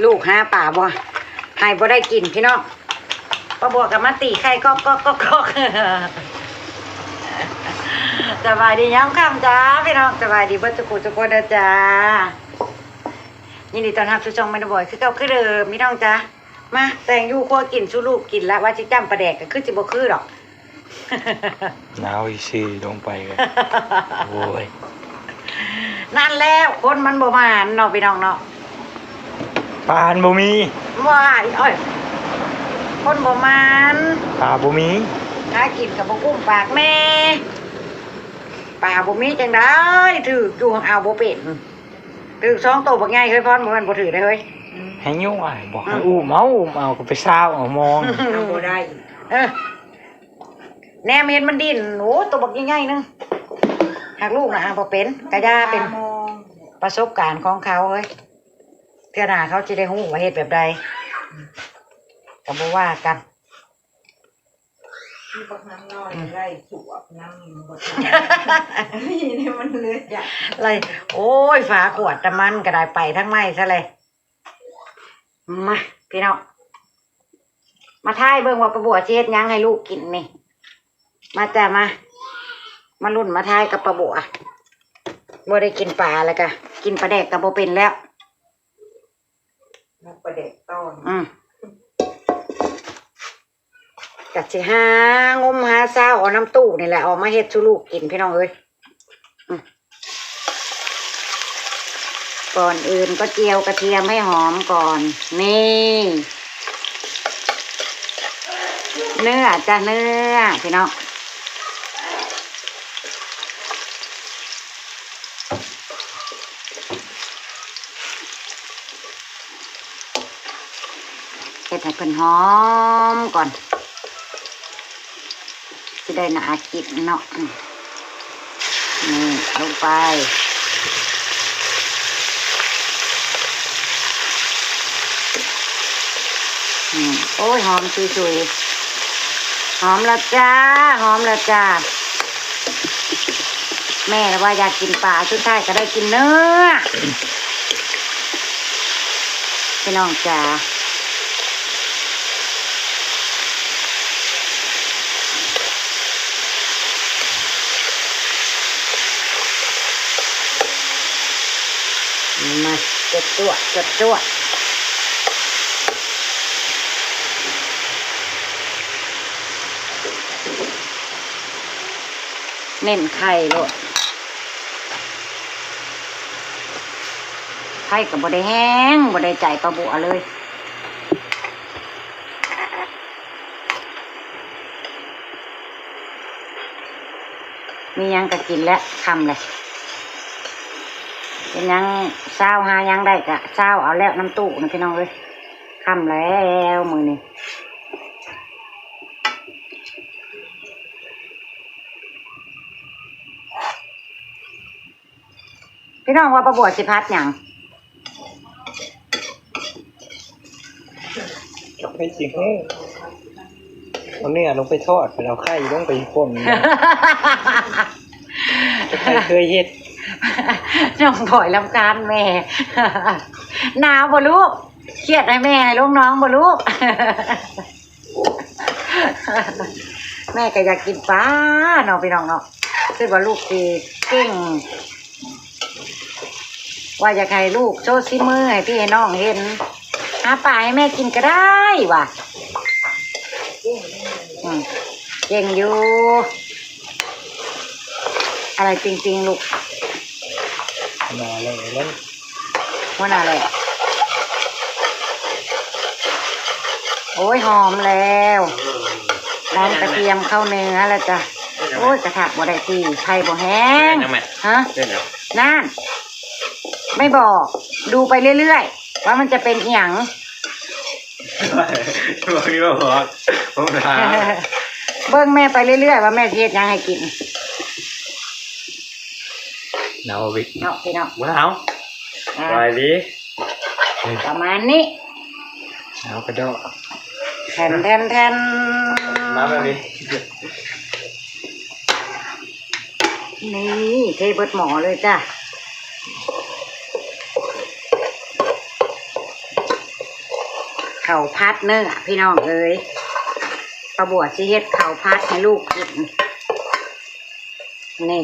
ลูกหาป่าบ่ให้บ่ได้กินพี่น้องป้าบัวกับมาตีไข่ก็สบายดีย้ำคำจ้าพี่น้องสบายดีเบิร์ตจุกุจุกุนะจ้ายินดีต้อนรับสู่ช่องไม่ได้บ่อยคือเก่าคือเดิมพี่น้องจ้ามาแต่งอยู่ครัวกินชูลูกกินละว่าจิจ้ำปลาแดกก็คือจิบ่คือหรอกหนาวอีซีลงไปกันโอ้ยนั่นแล้วคนมันบ่มาเนาะพี่น้องเนาะปลาบ่มีว้ายอ้อยคนบ่มันปลาบ่มีหากินกับบ่กุ้มปากแม่ปลาบ่มีจังได้ถืออยู่เอาบ่เป็นถือ2ตัวบักใหญ่เฮ้ยพรบ่แม่นบ่ถือได้เฮ้ยให้ยุ่งอ้ายบอกให้อุ้มเอาก็ไปซาวเอามองเอาบ่ได้แนมเห็นมันดิ้นโอ้ตัวบักใหญ่ๆนึงหากลูกน่ะบ่เป็นกะยาเป็นประสบการณ์ของเขาเฮ้ยเทื่อหน้าเขาสิได้ฮู้ว่าเฮ็ดแบบใดก็บ่ว่ากันที่บักน้ำน้อยไล่สวบน้ำบักนี่มันเลยจ้ะไรโอ้ยฝาขวดแต่มันก็ได้ไปทั้งไม้ซะเลยมาพี่น้องมาทายเบิ่งว่าประบัวเช็ดยังให้ลูกกินนี่มาจ้ะมารุ่นมาทายกับประบัวบ่ได้กินปลาแล้วก็กินปลาแดกกับบ่เป็นแล้วนักประเด็กต้นกัดสิหางมหาเศร้าเอาน้ำตู้นี่แหละออกมาเฮ็ดชูลูกกินพี่น้องเอ้ยก่อนอื่นก็เจียวกระเทียมให้หอมก่อนนี่เนื้อจ้ะเนื้อพี่น้องเฮ็ดให้เพิ่นหอมก่อนสิได้น่ากินเนาะนี่ลงไปโอ้ยหอมชุยๆหอมแล้วจ้าหอมแล้วจ้าแม่ว่าอยากกินปลาชุดท้ายก็ได้กินเนื้อพี่น้องจ้ามาจั่วเน้นไข่โลดไข่กับบ่ได้แห้งบ่ได้ใจปลาบัวเลยมียังก็กินแล้วคำเลยเป็นยังเช้าหายังได้กะเช้าเอาแล้วน้ำตู้นะพี่น้องเลยคำแล้วมือนี่พี่น้องว่าประบวชสิพัดอย่างไม่จริงเอาเนี่ยลงไปทอดไปเอาไข่ลงไปพ่นใครเคยเฮ็ดน้องถอยลำคาญแม่หนาวบ่ลูกเครียดให้แม่ให้ลูกน้องบ่ลูกแม่ก็อยากกินปลาเนาะพี่น้องเนาะคือว่าลูกสิเก่งว่าอยากให้ลูกโชว์ซิมือให้พี่ให้น้องเห็นหาปลาให้แม่กินก็ได้ว่ะเก่งอยู่อะไรจริงๆลูกมาเลยแล้วว่าอะไรโอ้ยหอมแล้วหอมกระเทียมเข้าเนื้อแล้วจ้ะโอ้ยกระถางบ่ได้ทีไข่บ่แห้งฮะนั่นไม่บอกดูไปเรื่อยๆว่ามันจะเป็นหยังบอกนี่ว่าบอกผมถามเบิ้งแม่ไปเรื่อยๆว่าแม่เทศยังให้กินหนาวบิ๊กเนาะพี่เนาะหนาวไปดิประมาณนี้หนาวกระโดดแทนมาแบบนี้นี่เทเบิดหมอเลยจ้ะ ข้าวพัดเนื้อพี่น้องเอ้ยป้าบัวสิเฮ็ดข้าวพัดให้ลูกกินนี่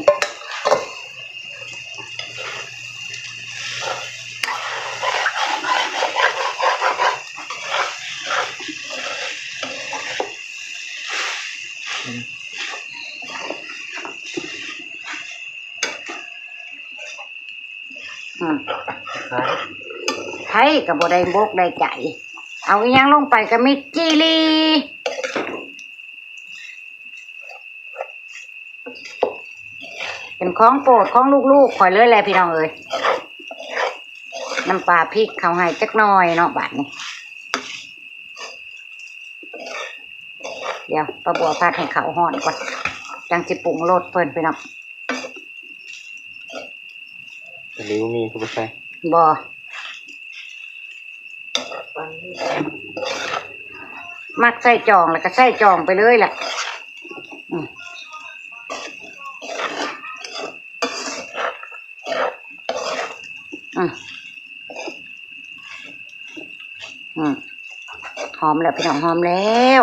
ไทยกับบ่ได้บกได้ใจเอาอีหยังลงไปก็มิดจีรีเป็นของโปรดของลูกๆข่อยเลยแหละพี่น้องเอ้ยน้ำปลาพริกเขาให้จักหน่อยเนาะบาดนี้เดี๋ยวป้าบัวพัดให้เขาห่อนก่อนจังสิปรุงรสเพิ่นพี่น้อง หรือมีคือบ่ใช่ บ่ ปันนี่ มักใส่จองแล้วก็ใส่จองไปเลยแหละหอมแล้วพี่น้องหอมแล้ว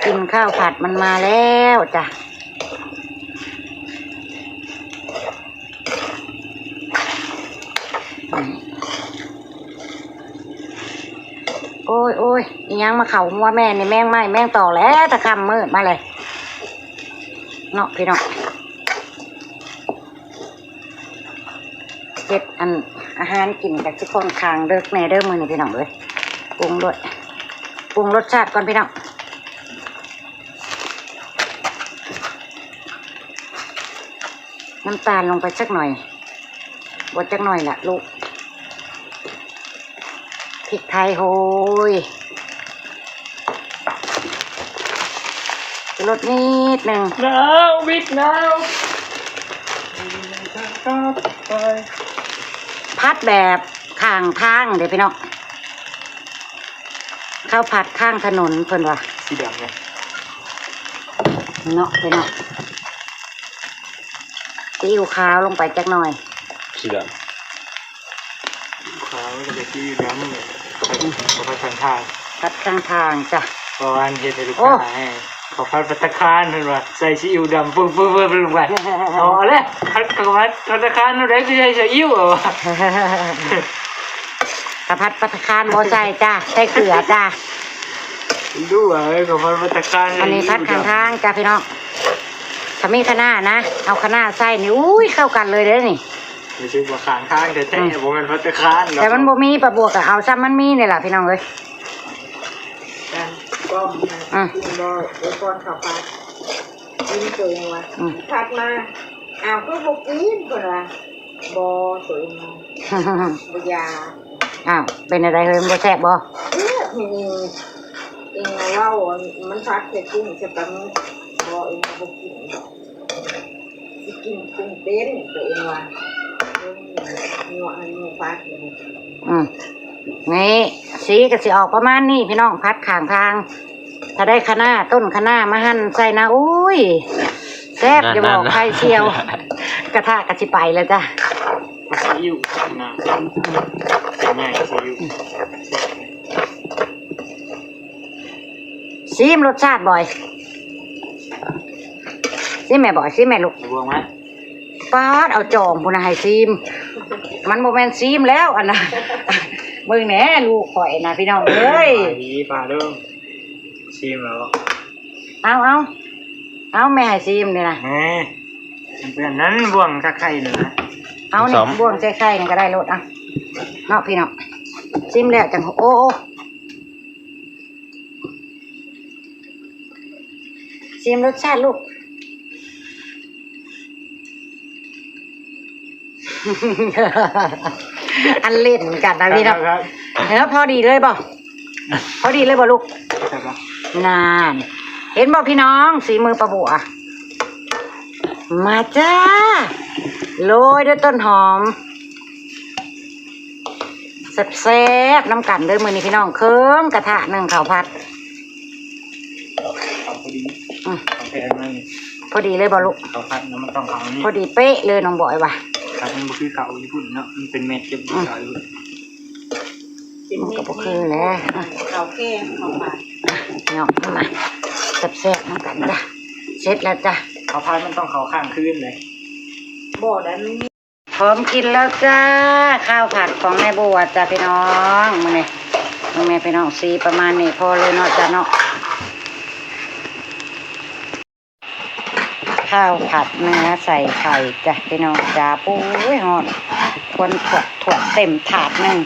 กินข้าวผัดมันมาแล้วจ้ะโอ้ยโอ้ยอีหยังมาเข่าหัวแม่นี่แม่งไม่แม่งต่อแล้วตะคำมืดมาเลยเนาะพี่น้องเจ็ดอันอาหารกินกับทุกคนคางเลิกแน่เด้อมือนี่พี่น้องเลยปรุงด้วยปรุงรสชาติก่อนพี่น้องน้ำตาลลงไปสักหน่อยบดสักหน่อยละลูกพริกไทยโหยรสนิดหนึ่ง หนาววิดหนาวพัดแบบข้างทางเดี๋ยวพี่น้องข้าวผัดข้างถนนเพิ่นว่า สีดำไง เนาะพี่น้องซีอิ๊วขาวลงไปจักหน่อย สีดำขาวก็จะที่ดำเนี่ยเขาพัดทาง พัดข้างทางจ้ะ ประมาณเฮ็ดให้ลูกค้าให้เขาพัดพัตตาคารเห็นว่าใส่ซีอิ๊วดำปึ๊บลงไปเอาเลยพัดเขาพัดพัตตาคารนู่นได้คือใส่ซีอิ๊วเหรอ กระพัดปัตตาคารโมใส่จ้ะใส่เกลือจ้ะ ดูเขาพัดพัตตาคาร อันนี้พัดข้างทางจ้ะพี่น้องถ้ามีคะน้านะเอาคะน้าใส่นี่อุ้ยเข้ากันเลยเด้อนี่ ไม่ใช่ว่าข้างทางแต่แท้ๆผมเป็นพัตตาคาร แต่มันบ่มีปลาบวกกับเอาซ้ำมันมีนี่แหละพี่น้องเอ้ย กันก้อมนะกินบ่เดี๋ยวก่อนข้าวผัดกินตัวเองวะผัดมาอ้าวก็บ่กินก่อนวะบ่ตัวเองบ่ยา อ้าวเป็นอะไรเฮ้ยมันบ่แซ่บบ่ เองเล่ามันพัดใส่กุ้งใส่ปลาหมึกบ่เองบ่กินสิกินกุ้งเต้นตัวเองวะมีว่าอันนี้พัดเลย นี่สีก็สิออกประมาณนี้พี่น้องพัดข้างทางถ้าได้คะน้าต้นคะน้ามาหั่นใส่นะอุ้ยแซ่บจะบอกใครเชียวกระทะกระชิไปเลยจ้ะ ซีอิ๊วนะเป็นไงซีอิ๊ว ซีมรสชาติบ่อยซีมแม่บ่อยซีมแม่ลูก บวงไหม ป๊าดเอาจองพุ่นน่ะให้ซีมมันโมเมนซีมแล้วอันน่ะมึงแหน่ลูกข่อยนะพี่น้องเอ้ย ดีป่าเริ่มชิมแล้ว เอาแม่ให้ซีมนี่นะ เป็นนั้นบวงตะไคร้เลยนะ เอานี่บ่วงใส่ไข่นี่ก็ได้โลดอ่ะเนาะพี่น้องซีมแล้วจังโอ้ซีมรสชาติลูก อันเล่นกันนะพี่น้องแล้วพอดีเลยบ่พอดีเลยบ่ลูก ใช่ปะ นานเห็นบ่พี่น้องสีมือปลาบัวมาจ้าโรยด้วยต้นหอมแซ่บๆน้ำกันเลยมือนี้พี่น้องเคิงกระทะหนึ่งข้าวผัด เอาพอดีเอาแพงนั่น พอดีเลยบ่ลูก เขาพัดแล้วมันต้องเอานี่ พอดีเป๊ะเลยน้องบอยว่ะ ครับมันคือเขาญี่ปุ่นเนาะมันเป็นเม็ดเก็บขายอยู่ มันก็บ่คือแล้ว เขาแก้เขาปาด เนาะมาแซ่บๆน้ำกันจ้ะเสร็จแล้วจ้ะ เขาพายมันต้องเขาข้างคืนเลย บ่ได้ไม่มี พร้อมกินแล้วจ้าข้าวผัดของแม่บัวจ้ะพี่น้องมื้อนี้แม่พี่น้องสีประมาณนี้พอเลยเนาะจ้ะเนาะข้าวผัดเนื้อใส่ไข่จ้ะพี่น้องจ้าปุ้ยหอดทวนถั่วเต็มถาดหนึ่ง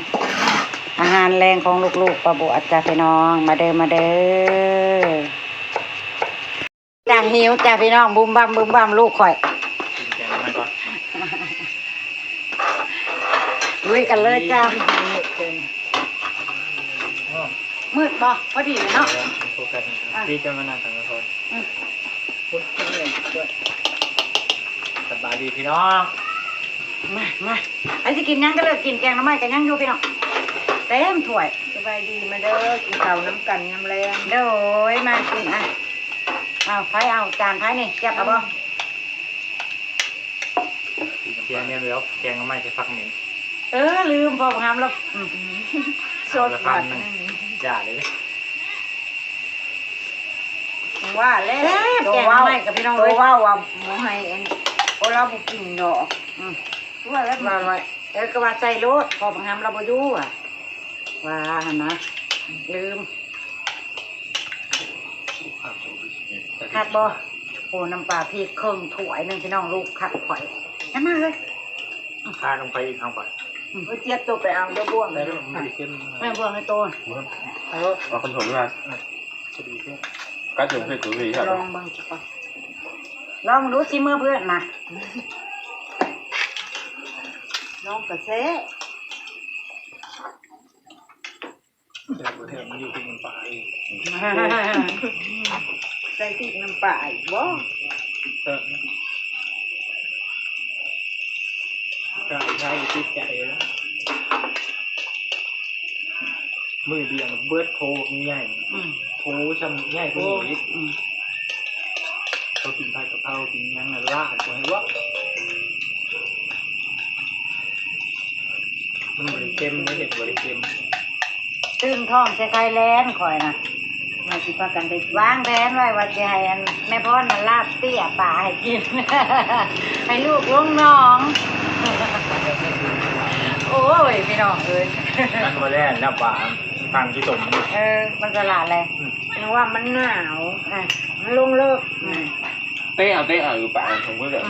อาหารแรงของลูกๆประบัวจ้ะพี่น้องมาเด้อมาเด้อจ้าหิวจ้ะพี่น้องบุ้มบั่มลูกข่อย กินแกงมาก่อน ลุยกันเลยจ้ามืดบ่พอดีเลยเนาะ โฟกัสที่จะมานั่งสังฆทานพูดเรื่องด้วยสบายดีพี่น้อง มาไอ้สิกินยังก็เลิกกินแกงน้ำไม้กันยังอยู่พี่น้องเต็มถ้วย สบายดีมาเด้อกินข้าวน้ำกันยำแรง เด้อมากินอ่ะเอาไฟเอาจานไฟนี่เก็บเอาบ่ แกงเนี่ยแล้วแกงก็ไม่ใช่ฟักเหม็น ลืมพอทำแล้ว สดหวาน อย่าเลย ว่าแล้ว แกงน้ำไม้กับพี่น้อง ตั เล วย ว่าหมูให้อันโอเราบุกินดอก ว่าแล้วมาไว้ก็ว่าใจรถพอทำเราบ่อยู่อ่ะว่าหั่นนะลืมคัดบ่โอ้น้ำปลาพริกครึ่งถ้วยหนึงพี่น้องลูกคัดข่อยนั่นมาเลย ทาลงไปอีกข้างก่อน เมื่อเจี๊ยบตัวไปเอาเดี๋ยวบ่วงเลย ไม่ได้เข้ม แม่บวงให้โต เอาคนผมมา จะดีขึ้น ก็ถึงเพื่อนตัวนี้ครับ ลองเบิ่งจักก่อนลองดูสิมือเพื่อนนะ น้องกระเซะ แต่ประเทศมันอยู่ที่มันป่าเอง ใส่พริกน้ำปลาอีกบ่ กายใช้ติดใจแล้วมือเดียวเบิร์ดโพใหญ่โพช้ำใหญ่กว่านี้เขากินไผ่กะเพรากินยังไงล่าตัวให้ว่ามันบริเค็มไม่เห็นบริเค็ม ตึงท้องใส่ไข่แลนข่อยนะ มาสิพากันได้ วางแผนไว้ว่าจะให้อันแม่พ่อน่ะลาบเตี้ยป่าให้กิน ให้ลูกลุงน้อง โอ้ยพี่น้องเอ้ย นั่นมาแล่นหน้าป่าทางที่สม มันตลาดอะไร ยังว่ามันหนาว อ่ะ มันลงเลิก เต้เอาอยู่ป่าผมก็แบบ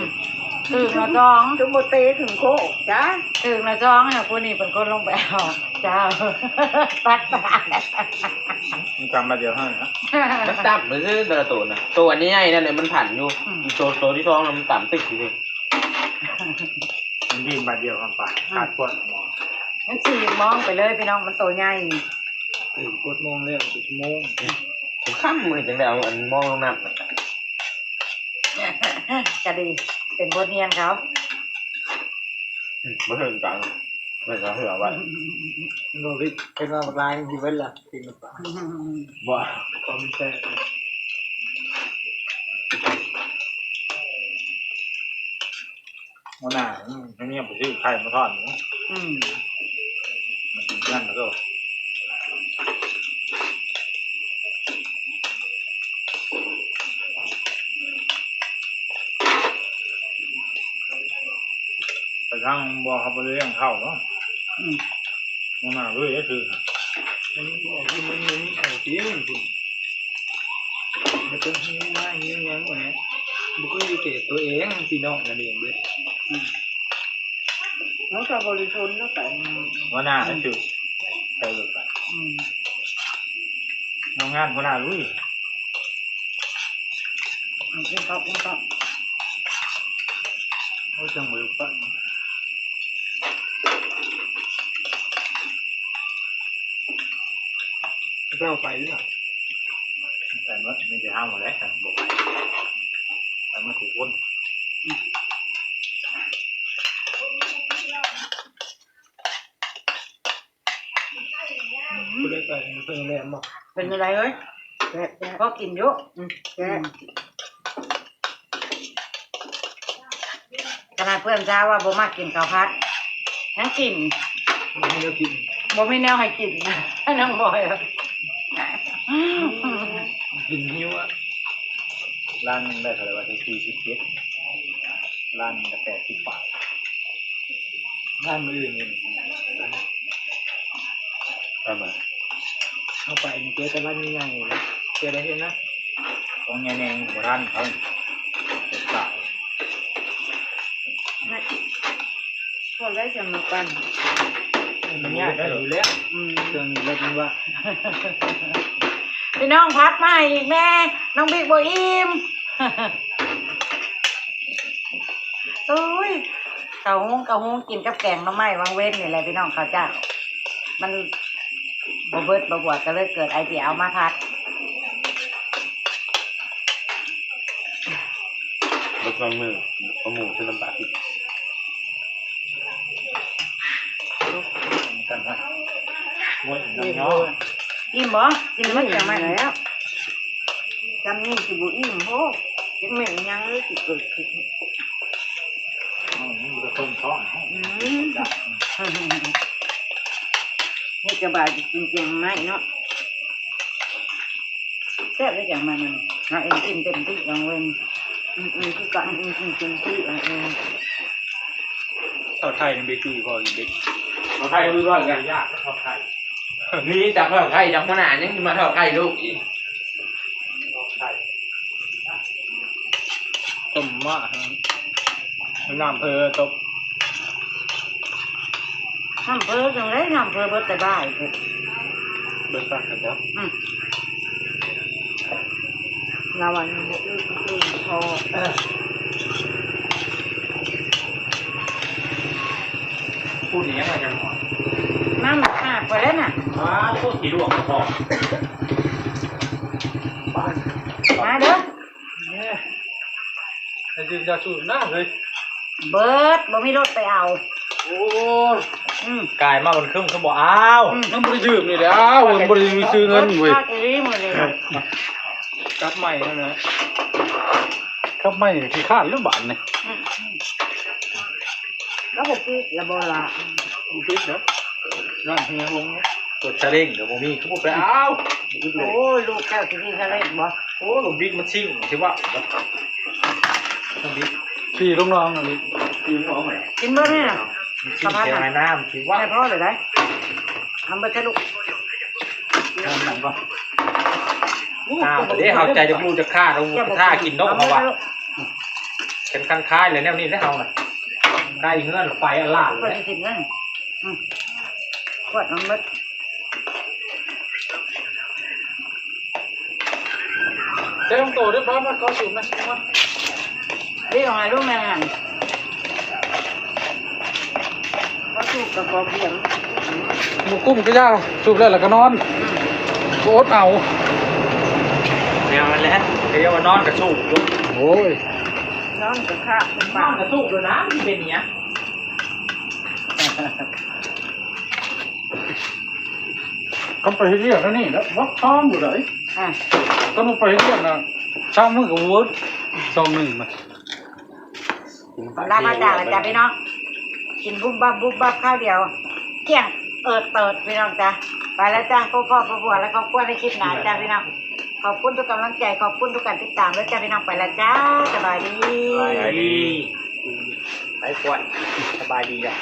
ตึงละจ้อง จุโมเตถึงโคกจ้า ตึงละจ้องน่ะคนนี้เป็นคนลงไปเอาเจ้า ปัดป่า มันจำมาเดียวเท่านั้นนะ มันต่ำเลยแต่ละตัวนะตัวนี้ใหญ่นั่นเลยมันผ่านอยู่ตัวที่ท้องมันต่ำตึกอยู่เลย มันวิ่งมาเดียวคำป่าขาดปวดหมอ งั้นสี่มองไปเลยพี่น้องมันโตใหญ่ ตื่นปวดโมงเร็วชั่วโมง ผมข้ามมือจังได้เอาอันมองลงน้ำ ก็ดีเป็นบทเรียนเขา ไม่เคยจังไม่เคยเหรอวะ โนวิเป็นว่าลายที่เว้นละกินป่า ว่า ความแซ่วันหน้าอันนี้ผมซื้อไข่มาทอดมันกินนั่นแล้วก็แต่ทางบ่อเขาไปเลี้ยงเข้าเนาะวันหน้าด้วยก็คือมันบอกที่มันเอาเตี้ยมันคุณมันก็หิ้วง่ายหิ้วยังกว่านี้บุกก็อยู่เกตตัวเองพี่น้องกันเองด้วย น้องชาวบริชนแล้วแต่ หัวหน้าก็คือไปเลยไปน้องงานหัวหน้าลุย กินข้าวกินข้าว เขาจังมือปั้นก็เอาไปหรือเปล่าแต่ว่าไม่จะห้ามหมดแล้วแต่บอกไปแต่มันถูกวนก็ได้ไปเพิ่งแรงบอก เป็นอะไรเอ้ยก็กินเยอะแกขนาดเพื่อนเช้าว่าบ่มากกินข้าวผัดทั้งกิน ไม่ได้กิน บ่มีแนวให้กินนะน้องบอยอะ กินหิวอ่ะร้านได้เท่าไหร่วะที่47ร้านก็80 บาทร้านอื่นนี่ ประมาณ เข้าไปนี่เจอแต่ร้านใหญ่ๆเลยเจอได้เห็นนะของแง่ๆของร้านเขาเป็นสาว คนได้จะมาปั้น มันยากได้อยู่แล้วเครื่องนี้เล็กนี่ว่า พี่น้องพัดมาอีกแม่น้องบิ๊กบ่อิ่ม อุ้ยเกาหุงกินกับแกงหน่อไม้วางเว้นนี่แหละพี่น้องเขาวเจ้ามันบ่เบิดบ่บวกก็เลยเกิดไอเดียเอามาพัด รถบางมือประมูลคือลำบากที่ กันนะมวย อิ่ม น้อง อิ่มบ่กินมันแกงไม่แล้ว จำนี่สิบุอิ่มโหยังเหม็นยังเลยสิเกิดขึ้น มันจะต้มท้อง นี่จะบาดจริงๆไหมเนาะ แซ่บได้จังมันเราเองกินเต็มที่วางเว้น คือกันจริงๆที่เท่าไทยนี่เบกี้พออีกเด็ก เขาไทยรู้ว่ากัน ยากก็เท่าไทย นี่จากเขาไทยจากขนาดยังมาเท่าไทยลูกอีก เท่าไทยต้มมะน้ำเพอตบ น้ำเพอจังเลยน้ำเพอเบิดแต่บ้ายเพิ่น เบิร์ตักกันแล้ว เราวันนี้คือพอ พูดอย่างนี้มาจังหวะ น้ำอาบไปแล้วน่ะ ว้าพวกขี่ลวกพอบ้าน มาเด้อ เนี่ยจะยืนจะสูบน้ำเลย เบิดบ่มีรถไปเอา โอ้ กายมาบนเครื่องเขาบอกอ้าว มันบริยืมนี่แหละอ้าวมันบริยืมซื้อเงินเว้ย รถอีหมดเลย กลับใหม่แล้วนะ ก็ไม่ขี้ข้านหรือบานเนี่ย แล้วบอกพี่ละโบราณ ดูคลิปเนาะร้านเฮียวง ตัวชาเร่งเดี๋ยวผมมีเขาพูดไปอ้าว โอ้ยลูกแก้วสิกินทะเลบ่ โอ้หลวงบิ๊กมันชิ่งที่ว่าหลวงบิ๊ก ขี่ลูกน้องอะไร ยืมของไหน กินเบิดนี่น่ะ มันชิ่งเทวน้ำที่ว่า ไม่พอเลยได้ทำเบิดแค่ลูก ทำหนังก่อนอ้าวเดี๋ยวเขาใจจะพูดจะฆ่าเราฆ่ากินนกเขาว่ะเป็นคันคายเลยแนวนี้ได้เอาน่ะใกล้เงื่อนไฟอล่า เปิ เล ด ย สิบเงินขวดน้ำเบิด เจ้าโตได้บ้างมาเขาสูบนะมา นี่ของไอ้ลูกแม่งาน เขาถูกกับพอเพียง หมูกุ้มก็ยากสูบแล้วก็นอนโคตรเอา เดี๋ยวมันแหละเดี๋ยวมันนอนกระชูกอยู่ โอ้ย น้องกับข้าเป็น น ปา อนกระชูกเลยนะที่เป็นเนี้ย ก็ไปเรียกแล้วนี่แล้ววัดพร้อมอยู่เลย อ่ะ ก็ต้องไปเรียกนะช่างมือกับวุฒิซองหนึ่งมา ลามาจากเลยจ้ะพี่น้องกินบุ้มบับข้าวเดียวเกี่ยงเติดพี่น้องจ้ะไปแล้วจ้าพ่อบัวแล้วก็กวนในคลิปหนาจ้ะพี่น้องขอบคุณทุกกำลังใจขอบคุณทุกการติดตามแล้วจ้ะพี่น้องไปแล้วจ้าสบายดี สบายดีไปกวนสบายดีจ้ะ